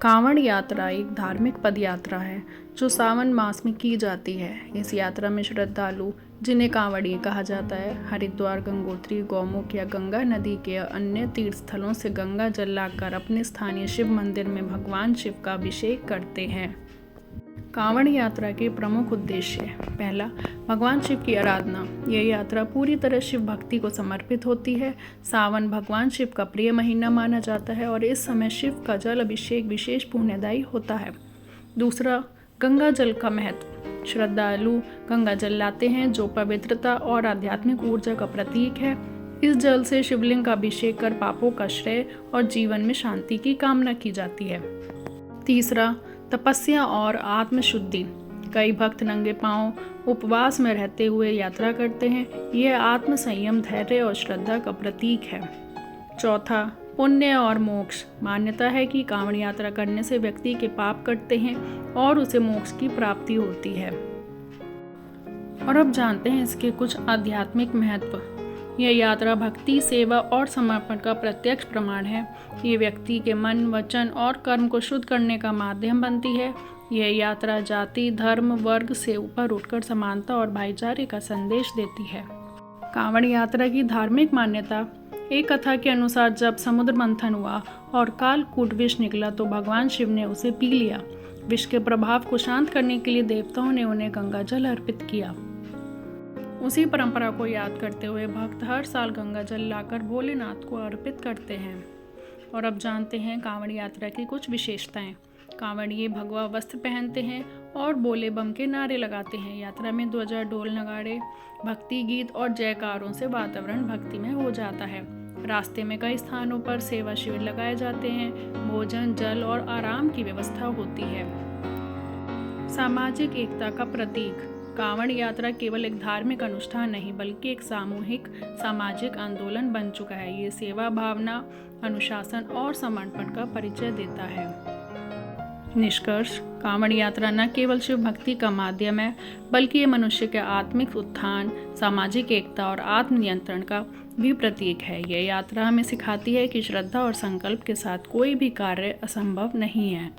कांवड़ यात्रा एक धार्मिक पद यात्रा है जो सावन मास में की जाती है। इस यात्रा में श्रद्धालु, जिन्हें कांवड़िए कहा जाता है, हरिद्वार, गंगोत्री, गौमुख या गंगा नदी के अन्य तीर्थ स्थलों से गंगा जल लाकर अपने स्थानीय शिव मंदिर में भगवान शिव का अभिषेक करते हैं। कांवड़ यात्रा के प्रमुख उद्देश्य: पहला, भगवान शिव की आराधना। यह यात्रा पूरी तरह शिव भक्ति को समर्पित होती है। सावन भगवान शिव का प्रिय महीना माना जाता है और इस समय शिव का जल अभिषेक विशेष पुण्यदायी होता है। दूसरा, गंगा जल का महत्व। श्रद्धालु गंगा जल लाते हैं जो पवित्रता और आध्यात्मिक ऊर्जा का प्रतीक है। इस जल से शिवलिंग का अभिषेक कर पापों का क्षय और जीवन में शांति की कामना की जाती है। तीसरा, तपस्या और आत्मशुद्धि। कई भक्त नंगे पांव उपवास में रहते हुए यात्रा करते हैं। यह आत्म संयम, धैर्य और श्रद्धा का प्रतीक है। चौथा, पुण्य और मोक्ष। मान्यता है कि कांवड़ यात्रा करने से व्यक्ति के पाप कटते हैं और उसे मोक्ष की प्राप्ति होती है। और अब जानते हैं इसके कुछ आध्यात्मिक महत्व। यह यात्रा भक्ति, सेवा और समर्पण का प्रत्यक्ष प्रमाण है। ये व्यक्ति के मन, वचन और कर्म को शुद्ध करने का माध्यम बनती है। यह यात्रा जाति, धर्म, वर्ग से ऊपर उठकर समानता और भाईचारे का संदेश देती है। कांवड़ यात्रा की धार्मिक मान्यता: एक कथा के अनुसार जब समुद्र मंथन हुआ और कालकूट विष निकला तो भगवान शिव ने उसे पी लिया। विष के प्रभाव को शांत करने के लिए देवताओं ने उन्हें गंगा जल अर्पित किया। उसी परंपरा को याद करते हुए भक्त हर साल गंगा जल लाकर भोलेनाथ को अर्पित करते हैं। और अब जानते हैं कांवड़ यात्रा की कुछ विशेषताएं। कांवड़िए भगवा वस्त्र पहनते हैं और बोले बम के नारे लगाते हैं। यात्रा में ध्वजा, ढोल, नगाड़े, भक्ति गीत और जयकारों से वातावरण भक्तिमय हो जाता है। रास्ते में कई स्थानों पर सेवा शिविर लगाए जाते हैं। भोजन, जल और आराम की व्यवस्था होती है। सामाजिक एकता का प्रतीक: कांवड़ यात्रा केवल एक धार्मिक अनुष्ठान नहीं बल्कि एक सामूहिक सामाजिक आंदोलन बन चुका है। ये सेवा भावना, अनुशासन और समर्पण का परिचय देता है। निष्कर्ष: कांवड़ यात्रा न केवल शिव भक्ति का माध्यम है बल्कि ये मनुष्य के आत्मिक उत्थान, सामाजिक एकता और आत्मनियंत्रण का भी प्रतीक है। यह यात्रा हमें सिखाती है कि श्रद्धा और संकल्प के साथ कोई भी कार्य असंभव नहीं है।